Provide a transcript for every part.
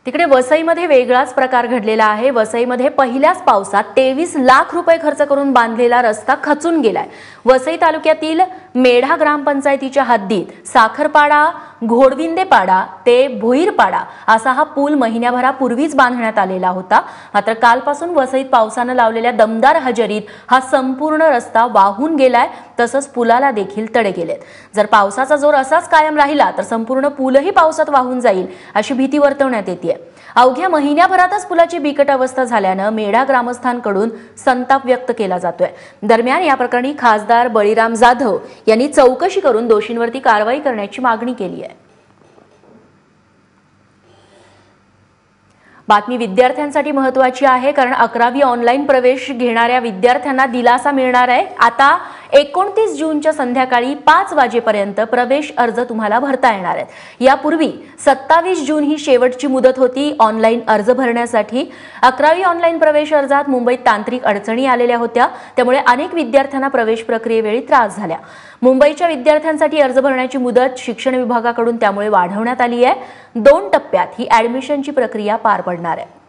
तिकडे वसईमध्ये वेगळाच प्रकार घडलेला आहे। वसईमध्ये पहिल्याच पावसात 23 लाख रुपये खर्च करून बांधलेला रस्ता खचून गेलाय। वसई तालुक्यातील मेढा ग्रामपंचायतीच्या हद्दीत साखरपाडा घोडविंदेपाडा ते भोईरपाडा असा हा पूल महिन्याभरापूर्वीच बांधण्यात आलेला होता। मात्र कालपासून वसईत पावसाने लावलेल्या दमदार हजेरीत हा संपूर्ण रस्ता वाहून गेलाय, तसंच पुलाला देखील तडे गेलेत। जर पावसाचा जोर असाच कायम राहिला तर संपूर्ण पूलही पावसात वाहून जाईल अशी भीती वर्तवण्यात येते। अवघ्या महिन्याभरातच पुलाची बिकट अवस्था झाल्याने मेढा ग्रामस्थांकडून संताप व्यक्त केला जातोय। दरम्यान या प्रकरणी खासदार बळीराम जाधव यांनी चौकशी करून दोषींवरती कारवाई करण्याची मागणी केली आहे। बातमी विद्यार्थ्यांसाठी महत्त्वाची आहे, कारण 11वी ऑनलाईन प्रवेश घेणाऱ्या विद्यार्थ्यांना दिलासा मिळणार आहे। आता 29 जूनच्या संध्याकाळी 5 वाजेपर्यंत प्रवेश अर्ज तुम्हाला भरता येणार आहेत। यापूर्वी 27 जून ही शेवटची मुदत होती ऑनलाईन अर्ज भरण्यासाठी। 11वी ऑनलाईन प्रवेश अर्जात मुंबईत तांत्रिक अडचणी आलेल्या होत्या, त्यामुळे अनेक विद्यार्थ्यांना प्रवेश प्रक्रियेवेळी त्रास झाला। मुंबईच्या विद्यार्थ्यांसाठी अर्ज भरण्याची मुदत शिक्षण विभागाकडून त्यामुळे वाढवण्यात आली आहे। 2 टप्प्यात ही ऍडमिशनची प्रक्रिया पार पडणार आहे।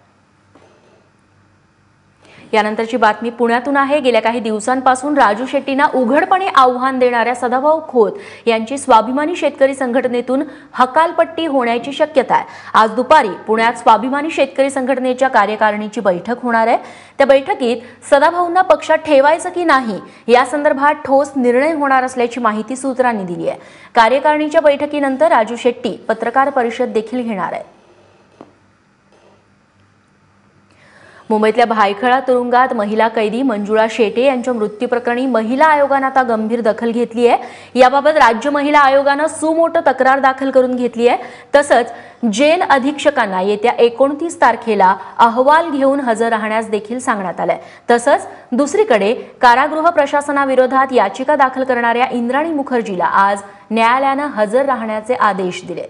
यानंतरची बातमी पुण्यातून आहे। गेल्या काही दिवसांपासून राजू शेट्टींना उघडपणे आव्हान देणाऱ्या सदाभाऊ खोत यांची स्वाभिमानी शेतकरी संघटनेतून हकालपट्टी होण्याची शक्यता आहे। आज दुपारी पुण्यात स्वाभिमानी शेतकरी संघटनेच्या कार्यकारिणीची बैठक होणार आहे। त्या बैठकीत सदाभाऊंना पक्षात ठेवायचं की नाही या संदर्भात ठोस निर्णय होणार असल्याची माहिती सूत्रांनी दिली आहे। कार्यकारिणीच्या बैठकीनंतर राजू शेट्टी पत्रकार परिषद देखील घेणार आहेत। मुंबईतल्या भायखळा तुरुंगात महिला कैदी मंजुळा शेटे यांच्या मृत्यूप्रकरणी महिला आयोगाने आता गंभीर दखल घेतली आहे। याबाबत राज्य महिला आयोगाने सुमोटो तक्रार दाखल करून घेतली आहे। तसंच जेल अधीक्षकांना येत्या 29 तारखेला अहवाल घेऊन हजर राहण्यास देखील सांगण्यात आलंय। तसंच दुसरीकडे कारागृह प्रशासनाविरोधात याचिका दाखल करणाऱ्या इंद्राणी मुखर्जीला आज न्यायालयाने हजर राहण्याचे आदेश दिले।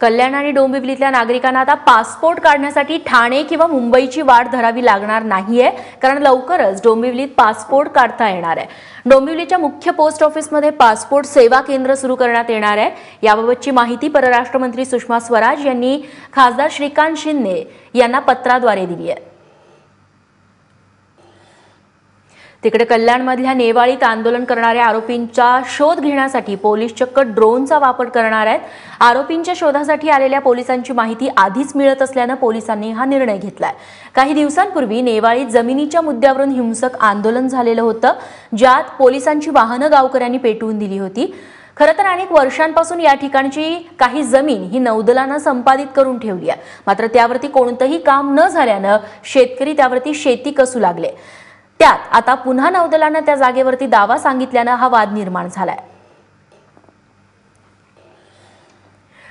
कल्याण आणि डोंबिवलीतल्या नागरिकांना आता पासपोर्ट काढण्यासाठी ठाणे किंवा मुंबईची वाट धरावी लागणार नाहीये, कारण लवकरच डोंबिवलीत पासपोर्ट काढता येणार आहे। डोंबिवलीच्या मुख्य पोस्ट ऑफिसमध्ये पासपोर्ट सेवा केंद्र सुरू करण्यात येणार आहे। याबाबतची माहिती परराष्ट्र मंत्री सुषमा स्वराज यांनी खासदार श्रीकांत शिंदे यांना पत्राद्वारे दिली आहे। तिकडे कल्याणमधल्या नेवाळीत आंदोलन करणाऱ्या आरोपींचा शोध घेण्यासाठी पोलीस चक्क ड्रोनचा वापर करणार आहेत। आरोपींच्या शोधासाठी आलेल्या पोलिसांची माहिती आधीच मिळत असल्याने पोलिसांनी हा निर्णय घेतलाय। काही दिवसांपूर्वी नेवाळीत जमिनीच्या मुद्द्यावरून हिंसक आंदोलन झालेलं होतं, ज्यात पोलिसांची वाहनं गावकऱ्यांनी पेटवून दिली होती। खरं तर अनेक वर्षांपासून या ठिकाणची काही जमीन ही नौदलानं संपादित करून ठेवली आहे, मात्र त्यावरती कोणतंही काम न झाल्यानं शेतकरी त्यावरती शेती कसू लागले। त्यात आता पुन्हा नौदलाने त्या जागेवरती दावा सांगितल्याने हा वाद निर्माण झालाय।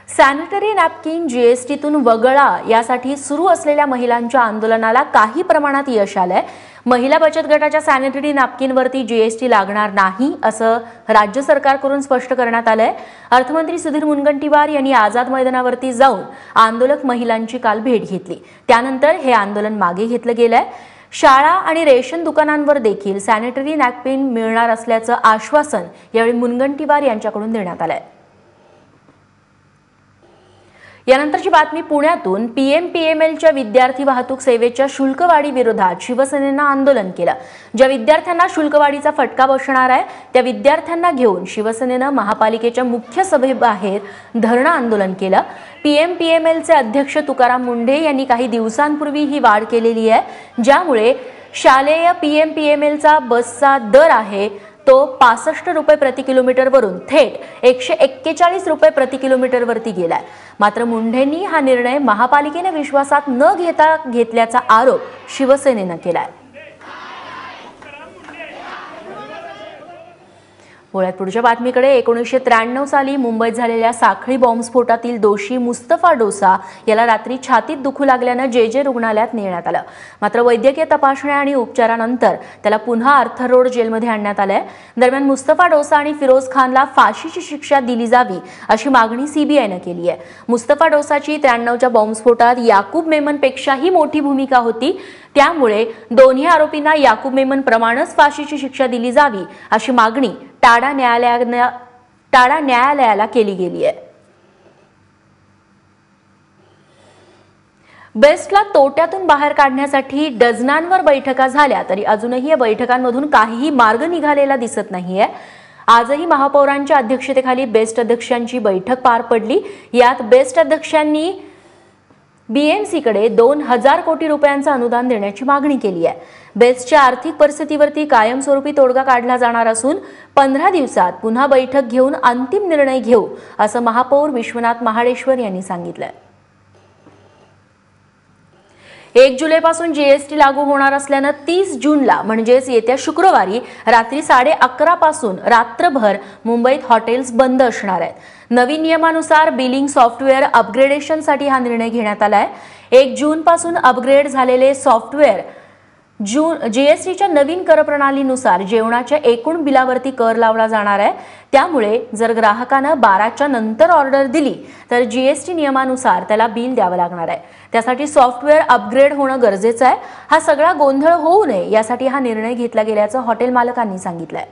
सॅनिटरी नॅपकिन जीएसटीतून वगळा यासाठी सुरू असलेल्या महिलांच्या आंदोलनाला काही प्रमाणात यश आलंय। महिला बचत गटाच्या सॅनिटरी नॅपकिनवरती जीएसटी लागणार नाही असं राज्य सरकारकडून स्पष्ट करण्यात आलंय। अर्थमंत्री सुधीर मुनगंटीवार यांनी आझाद मैदानावरती जाऊन आंदोलक महिलांची काल भेट घेतली। त्यानंतर हे आंदोलन मागे घेतलं गेलंय। शाळा आणि रेशन दुकानांवर देखील सॅनिटरी नॅपकिन मिळणार असल्याचं आश्वासन यावेळी मुनगंटीवार यांच्याकडून देण्यात आलंय। यानंतरची बातमी पुण्यातून पीएमपीएमएलच्या विद्यार्थी वाहतूक सेवेच्या शुल्कवाढी विरोधात शिवसेनेनं आंदोलन केलं। ज्या विद्यार्थ्यांना शुल्कवाढीचा फटका बसणार आहे त्या विद्यार्थ्यांना घेऊन शिवसेनेनं महापालिकेच्या मुख्य सभेबाहेर धरणं आंदोलन केलं। पीएमपीएमएलचे अध्यक्ष तुकाराम मुंढे यांनी काही दिवसांपूर्वी ही वाढ केलेली आहे, ज्यामुळे शालेय पीएमपीएमएलचा बसचा दर आहे तो 65 रुपये प्रति किलोमीटरवरून थेट 141 रुपये प्रति किलोमीटरवरती गेलाय। मात्र मुंढेंनी हा निर्णय महापालिकेने विश्वासात न घेता घेतल्याचा आरोप शिवसेनेनं केलाय। पुण्यात पुढच्या बातमीकडे 1993 साली मुंबईत झालेल्या साखळी बॉम्बस्फोटातील दोषी मुस्तफा डोसा याला रात्री छातीत दुखू लागल्याने जे रुग्णालयात नेण्यात आलं। मात्र वैद्यकीय तपासण्या आणि उपचारानंतर त्याला पुन्हा आर्थर रोड जेलमध्ये आणण्यात आलंय। दरम्यान मुस्तफा डोसा आणि फिरोज खानला फाशीची शिक्षा दिली जावी अशी मागणी सीबीआयने केली आहे। मुस्तफा डोसाची 93च्या बॉम्बस्फोटात याकूब मेमनपेक्षाही मोठी भूमिका होती, त्यामुळे दोन्ही आरोपींना याकूब मेमन प्रमाणेच फाशीची शिक्षा दिली जावी अशी मागणी टाडा न्यायालयाला केली गेली आहे। बेस्टला तोट्यातून बाहेर काढण्यासाठी डझनांवर बैठका झाल्या तरी अजूनही या बैठकांमधून काहीही मार्ग निघालेला दिसत नाहीये। आजही महापौरांच्या अध्यक्षतेखाली बेस्ट अध्यक्षांची बैठक पार पडली। यात बेस्ट अध्यक्षांनी बीएमसीकडे 2000 कोटी रुपयांचं अनुदान देण्याची मागणी केली आहे। बेस्टच्या आर्थिक परिस्थितीवरती कायमस्वरूपी तोडगा काढला जाणार असून 15 दिवसात पुन्हा बैठक घेऊन अंतिम निर्णय घेऊ असं महापौर विश्वनाथ महाडेश्वर यांनी सांगितलं। 1 जुलैपासून जीएसटी लागू होणार असल्यानं 30 जूनला म्हणजेच येत्या शुक्रवारी रात्री 11:30 पासून रात्रभर मुंबईत हॉटेल्स बंद असणार आहेत। नवीन नियमानुसार बिलिंग सॉफ्टवेअर अपग्रेडेशनसाठी हा निर्णय घेण्यात आलाय। 1 जून पासून अपग्रेड झालेले सॉफ्टवेअर जीएसटीच्या नवीन कर प्रणालीनुसार जेवणाच्या एकूण बिलावरती कर लावला जाणार आहे। त्यामुळे जर ग्राहकानं 12च्या नंतर ऑर्डर दिली तर जीएसटी नियमानुसार त्याला बिल द्यावं लागणार आहे। त्यासाठी सॉफ्टवेअर अपग्रेड होणं गरजेचं आहे। हा सगळा गोंधळ होऊ नये यासाठी हा निर्णय घेतला गेल्याचं हॉटेल मालकांनी सांगितलंय।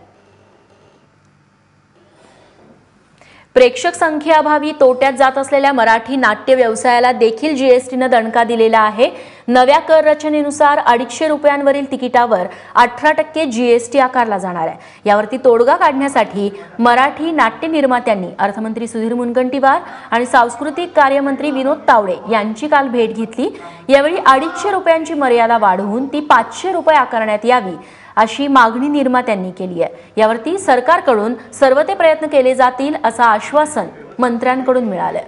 प्रेक्षक संख्येअभावी तोट्यात जात असलेल्या मराठी नाट्य व्यवसायाला देखील जीएसटीने दणका दिलेला आहे। नव्या कर रचनेनुसार 250 रुपयांवरील तिकिटावर 18% जीएसटी आकारला जाणार आहे। यावरती तोडगा काढण्यासाठी मराठी नाट्य निर्मात्यांनी अर्थमंत्री सुधीर मुनगंटीवार आणि सांस्कृतिक कार्यमंत्री विनोद तावडे यांची काल भेट घेतली। यावेळी 250 रुपयांची मर्यादा वाढवून ती 500 रुपये आकारण्यात यावी अशी मागणी निर्मात्यांनी केली आहे। यावरती सरकारकडून सर्व ते प्रयत्न केले जातील असं आश्वासन मंत्र्यांकडून मिळालं।